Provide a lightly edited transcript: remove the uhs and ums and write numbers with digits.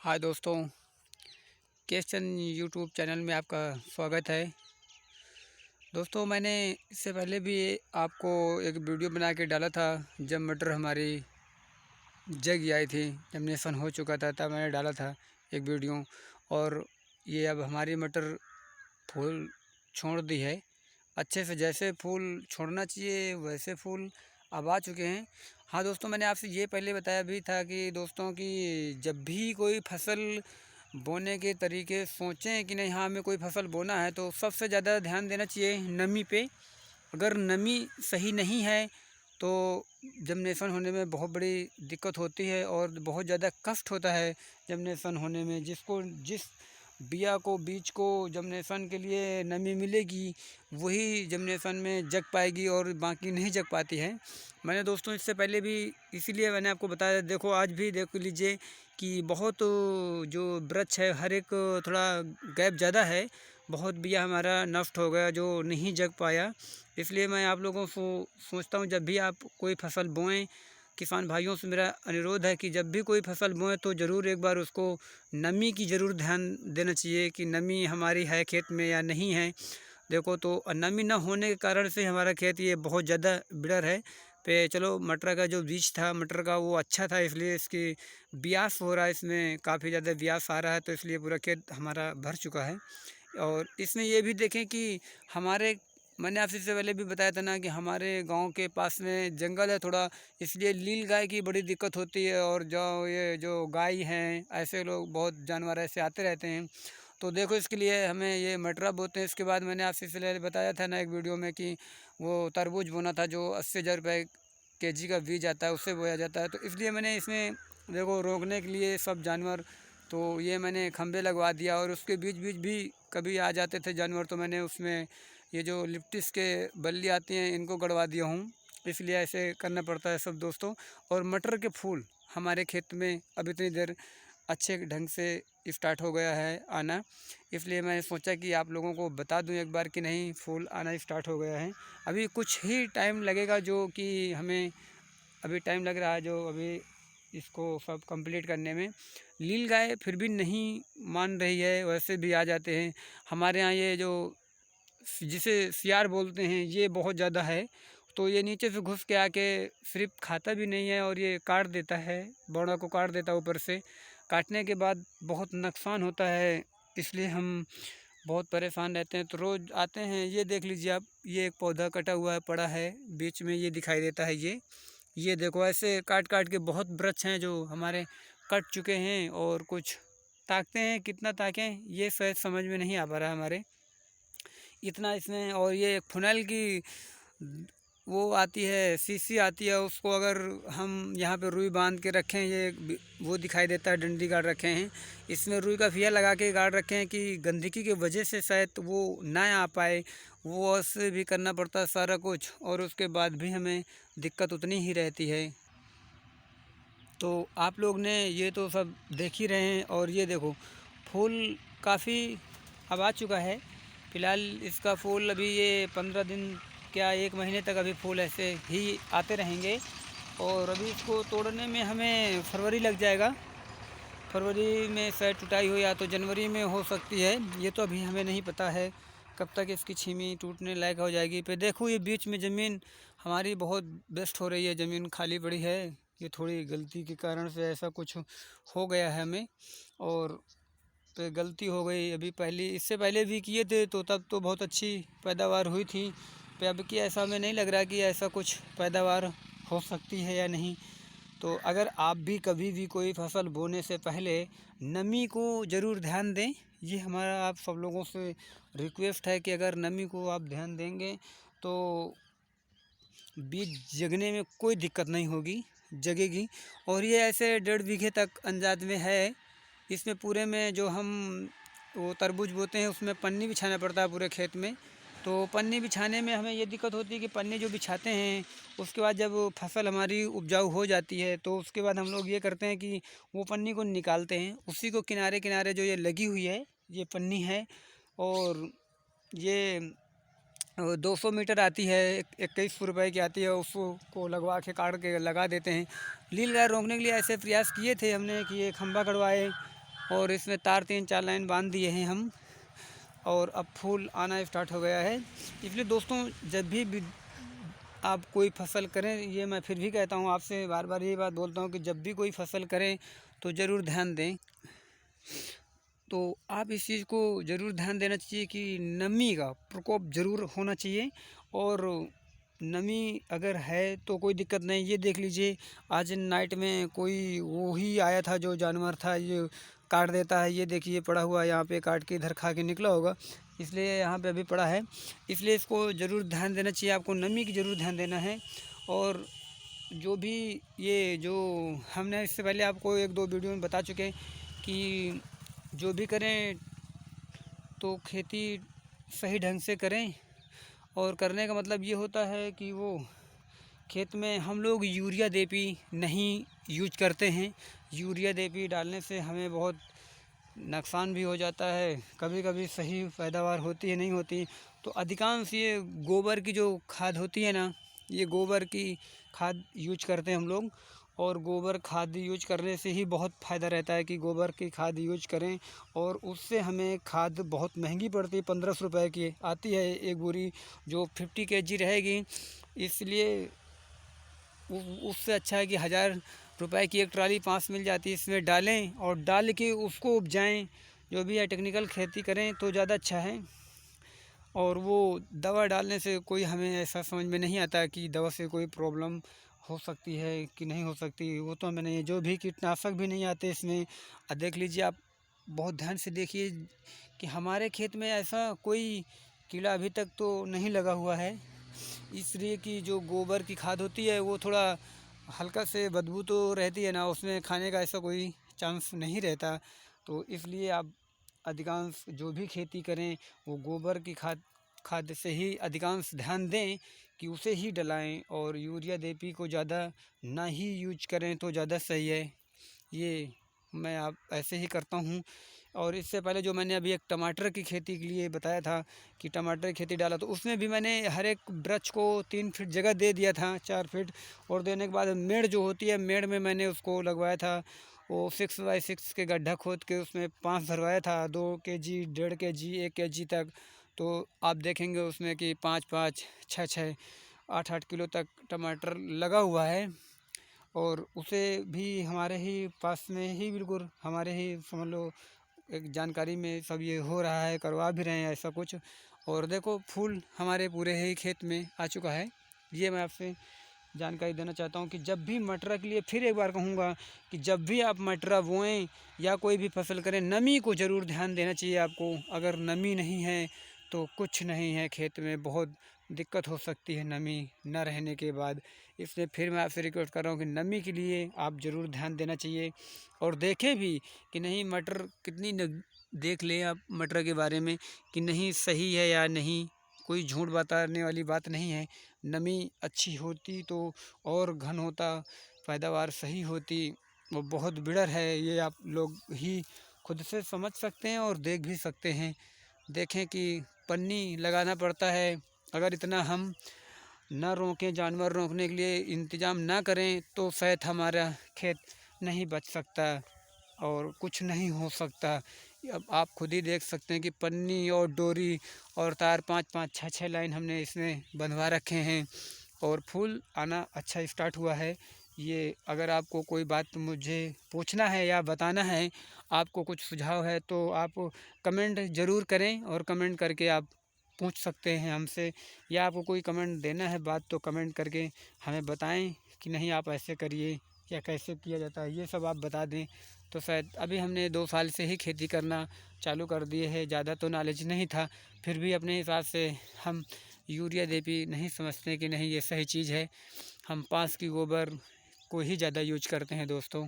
हाय दोस्तों, केश चंद YouTube channel में आपका स्वागत है। दोस्तों, मैंने इससे पहले भी आपको एक वीडियो बना के डाला था। जब मटर हमारी जग आई थी, जर्मिनेशन हो चुका था, तब मैंने डाला था एक वीडियो। और ये अब हमारी मटर फूल छोड़ दी है अच्छे से। जैसे फूल छोड़ना चाहिए वैसे फूल अब आ चुके हैं। हाँ दोस्तों, मैंने आपसे ये पहले बताया भी था कि दोस्तों कि जब भी कोई फसल बोने के तरीके सोचें कि नहीं, हाँ हमें कोई फसल बोना है, तो सबसे ज़्यादा ध्यान देना चाहिए नमी पे। अगर नमी सही नहीं है तो जर्मिनेशन होने में बहुत बड़ी दिक्कत होती है और बहुत ज़्यादा कष्ट होता है जर्मिनेशन होने में। जिस बीज को जर्मिनेशन के लिए नमी मिलेगी, वही जर्मिनेशन में जग पाएगी और बाकी नहीं जग पाती है। मैंने दोस्तों इससे पहले भी इसीलिए मैंने आपको बताया। देखो, आज भी देख लीजिए कि बहुत जो वृक्ष है, हर एक थोड़ा गैप ज़्यादा है। बहुत बिया हमारा नष्ट हो गया जो नहीं जग पाया। इसलिए मैं आप लोगों को सोचता हूँ, जब भी आप कोई फसल बोएं, किसान भाइयों से मेरा अनुरोध है कि जब भी कोई फसल बोएं तो ज़रूर एक बार उसको नमी की ज़रूर ध्यान देना चाहिए कि नमी हमारी है खेत में या नहीं है। देखो, तो नमी न होने के कारण से हमारा खेत ये बहुत ज़्यादा बिगड़ है। पे चलो, मटर का जो बीज था मटर का वो अच्छा था, इसलिए इसकी ब्यास हो रहा है, इसमें काफ़ी ज़्यादा ब्यास आ रहा है, तो इसलिए पूरा खेत हमारा भर चुका है। और इसमें ये भी देखें कि हमारे मैंने आपसे इससे पहले भी बताया था ना कि हमारे गांव के पास में जंगल है थोड़ा, इसलिए नील गाय की बड़ी दिक्कत होती है। और जो गाय हैं, ऐसे लोग बहुत जानवर ऐसे आते रहते हैं। तो देखो, इसके लिए हमें ये मटरा बोते हैं। इसके बाद मैंने आपसे इससे पहले बताया था ना एक वीडियो में कि वो तरबूज बोना था, जो 80,000 रुपये केजी का बीज आता है, उससे बोया जाता है। तो इसलिए मैंने इसमें देखो रोकने के लिए सब जानवर, तो ये मैंने खंभे लगवा दिया। और उसके बीच बीच भी कभी आ जाते थे जानवर, तो मैंने उसमें ये जो लिप्टिस के बल्ली आती हैं इनको गड़वा दिया हूँ। इसलिए ऐसे करना पड़ता है सब दोस्तों। और मटर के फूल हमारे खेत में अब इतनी देर अच्छे ढंग से स्टार्ट हो गया है आना, इसलिए मैंने सोचा कि आप लोगों को बता दूं एक बार कि नहीं, फूल आना स्टार्ट हो गया है। अभी कुछ ही टाइम लगेगा, जो कि हमें अभी टाइम लग रहा है, जो अभी इसको सब कंप्लीट करने में। नील गाय फिर भी नहीं मान रही है, वैसे भी आ जाते हैं हमारे यहाँ। ये जो जिसे सियार बोलते हैं, ये बहुत ज़्यादा है। तो ये नीचे से घुस के आके सिर्फ खाता भी नहीं है और ये काट देता है, बौड़ा को काट देता है ऊपर से। काटने के बाद बहुत नुकसान होता है, इसलिए हम बहुत परेशान रहते हैं। तो रोज़ आते हैं। ये देख लीजिए आप, ये एक पौधा कटा हुआ है, पड़ा है बीच में, ये दिखाई देता है। ये देखो, ऐसे काट काट के बहुत वृक्ष हैं जो हमारे कट चुके हैं। और कुछ ताकते हैं, कितना ताकें ये शायद समझ में नहीं आ पा रहा है हमारे, इतना इसमें। और ये एक फुनैल की वो आती है, शीशी आती है, उसको अगर हम यहाँ पे रुई बांध के रखें, ये वो दिखाई देता है, डंडी गाड़ रखे हैं। इसमें रुई का फिया लगा के गाड़ रखे हैं कि गंदगी की वजह से शायद वो ना आ पाए। वो ऐसे भी करना पड़ता है सारा कुछ, और उसके बाद भी हमें दिक्कत उतनी ही रहती है। तो आप लोग ने ये तो सब देख ही रहे हैं। और ये देखो, फूल काफ़ी अब आ चुका है। फ़िलहाल इसका फूल अभी ये 15 दिन, क्या 1 महीने तक अभी फूल ऐसे ही आते रहेंगे। और अभी इसको तोड़ने में हमें फरवरी लग जाएगा। फरवरी में शायद टुटाई हो, या तो जनवरी में हो सकती है। ये तो अभी हमें नहीं पता है कब तक इसकी छीमी टूटने लायक हो जाएगी। पे देखो, ये बीच में ज़मीन हमारी बहुत बेस्ट हो रही है, ज़मीन खाली पड़ी है। ये थोड़ी गलती के कारण से ऐसा कुछ हो गया है हमें, और पे गलती हो गई। अभी पहले, इससे पहले भी किए थे तो तब तो बहुत अच्छी पैदावार हुई थी। पे अब की ऐसा हमें नहीं लग रहा कि ऐसा कुछ पैदावार हो सकती है या नहीं। तो अगर आप भी कभी भी कोई फसल बोने से पहले नमी को ज़रूर ध्यान दें। ये हमारा आप सब लोगों से रिक्वेस्ट है कि अगर नमी को आप ध्यान देंगे तो बीज जगने में कोई दिक्कत नहीं होगी, जगेगी। और ये ऐसे 1.5 बीघे तक अंदाज में है। इसमें पूरे में जो हम वो तरबूज बोते हैं, उसमें पन्नी बिछाना पड़ता है पूरे खेत में। तो पन्नी बिछाने में हमें ये दिक्कत होती है कि पन्नी जो बिछाते हैं, उसके बाद जब फसल हमारी उपजाऊ हो जाती है, तो उसके बाद हम लोग ये करते हैं कि वो पन्नी को निकालते हैं। उसी को किनारे किनारे जो ये लगी हुई है, ये पन्नी है। और ये 200 मीटर आती है, 2100 रुपये की आती है। उसको लगवा के काट के लगा देते हैं। नील गाय रोकने के लिए ऐसे प्रयास किए थे हमने कि ये खंभा गड़वाए, और इसमें तार 3-4 लाइन बांध दिए हैं हम, और अब फूल आना स्टार्ट हो गया है। इसलिए दोस्तों, जब भी आप कोई फसल करें, ये मैं फिर भी कहता हूँ आपसे, बार बार यही बात बोलता हूँ कि जब भी कोई फसल करें तो ज़रूर ध्यान दें। तो आप इस चीज़ को ज़रूर ध्यान देना चाहिए कि नमी का प्रकोप ज़रूर होना चाहिए। और नमी अगर है तो कोई दिक्कत नहीं। ये देख लीजिए, आज नाइट में कोई वो ही आया था जो जानवर था, ये काट देता है। ये देखिए पड़ा हुआ है यहाँ पे, काट के इधर खा के निकला होगा, इसलिए यहाँ पे अभी पड़ा है। इसलिए इसको ज़रूर ध्यान देना चाहिए, आपको नमी की ज़रूर ध्यान देना है। और जो भी ये जो हमने इससे पहले आपको 1-2 वीडियो में बता चुके हैं कि जो भी करें तो खेती सही ढंग से करें। और करने का मतलब ये होता है कि वो खेत में हम लोग यूरिया देपी नहीं यूज करते हैं। यूरिया देपी डालने से हमें बहुत नुकसान भी हो जाता है, कभी कभी सही पैदावार होती है, नहीं होती। तो अधिकांश ये गोबर की जो खाद होती है ना, ये गोबर की खाद यूज करते हैं हम लोग। और गोबर खाद यूज करने से ही बहुत फ़ायदा रहता है कि गोबर की खाद यूज करें। और उससे हमें खाद बहुत महंगी पड़ती है, 1500 रुपये की आती है एक बोरी, जो 50 kg रहेगी। इसलिए उससे अच्छा है कि 1000 रुपए की एक ट्राली 5 मिल जाती है, इसमें डालें और डाल के उसको उपजाएं। जो भी है टेक्निकल खेती करें तो ज़्यादा अच्छा है। और वो दवा डालने से कोई हमें ऐसा समझ में नहीं आता कि दवा से कोई प्रॉब्लम हो सकती है कि नहीं हो सकती। वो तो हमें नहीं, जो भी कीटनाशक भी नहीं आते इसमें। देख लीजिए आप, बहुत ध्यान से देखिए कि हमारे खेत में ऐसा कोई कीड़ा अभी तक तो नहीं लगा हुआ है। इसलिए कि जो गोबर की खाद होती है वो थोड़ा हल्का से बदबू तो रहती है ना, उसमें खाने का ऐसा कोई चांस नहीं रहता। तो इसलिए आप अधिकांश जो भी खेती करें वो गोबर की खाद खाद से ही अधिकांश ध्यान दें कि उसे ही डलाएं। और यूरिया देपी को ज़्यादा ना ही यूज करें तो ज़्यादा सही है। ये मैं आप ऐसे ही करता हूँ। और इससे पहले जो मैंने अभी एक टमाटर की खेती के लिए बताया था कि टमाटर की खेती डाला, तो उसमें भी मैंने हर एक वृक्ष को 3 फीट जगह दे दिया था, 4 फीट। और देने के बाद मेड़ जो होती है, मेड़ में मैंने उसको लगवाया था, वो 6x6 के गड्ढा खोद के उसमें 5 भरवाया था, 2 kg, 1.5 kg, 1 kg तक। तो आप देखेंगे उसमें कि 5-5, 6-6, 8-8 किलो तक टमाटर लगा हुआ है। और उसे भी हमारे ही पास में ही, बिल्कुल हमारे ही समझ लो एक जानकारी में सब ये हो रहा है, करवा भी रहे हैं ऐसा कुछ। और देखो फूल हमारे पूरे ही खेत में आ चुका है। ये मैं आपसे जानकारी देना चाहता हूँ कि जब भी मटर के लिए फिर एक बार कहूँगा कि जब भी आप मटर बोएं या कोई भी फसल करें, नमी को ज़रूर ध्यान देना चाहिए आपको। अगर नमी नहीं है तो कुछ नहीं है, खेत में बहुत दिक्कत हो सकती है नमी न रहने के बाद। इसलिए फिर मैं आपसे रिक्वेस्ट कर रहा हूँ कि नमी के लिए आप ज़रूर ध्यान देना चाहिए। और देखें भी कि नहीं मटर कितनी देख लें आप मटर के बारे में कि नहीं सही है या नहीं, कोई झूठ बताने वाली बात नहीं है। नमी अच्छी होती तो और घन होता, पैदावार सही होती। वो बहुत बिड़र है, ये आप लोग ही खुद से समझ सकते हैं और देख भी सकते हैं। देखें कि पन्नी लगाना पड़ता है, अगर इतना हम ना रोकें, जानवर रोकने के लिए इंतज़ाम ना करें तो शायद हमारा खेत नहीं बच सकता और कुछ नहीं हो सकता। अब आप खुद ही देख सकते हैं कि पन्नी और डोरी और तार 5-5, 6-6 लाइन हमने इसमें बंधवा रखे हैं। और फूल आना अच्छा स्टार्ट हुआ है। ये अगर आपको कोई बात मुझे पूछना है या बताना है, आपको कुछ सुझाव है तो आप कमेंट ज़रूर करें। और कमेंट करके आप पूछ सकते हैं हमसे, या आपको कोई कमेंट देना है बात तो कमेंट करके हमें बताएं कि नहीं आप ऐसे करिए या कैसे किया जाता है, ये सब आप बता दें। तो शायद अभी हमने 2 साल से ही खेती करना चालू कर दिए है, ज़्यादा तो नॉलेज नहीं था। फिर भी अपने हिसाब से हम यूरिया देपी नहीं समझते कि नहीं ये सही चीज़ है। हम पास की गोबर को ही ज़्यादा यूज करते हैं दोस्तों।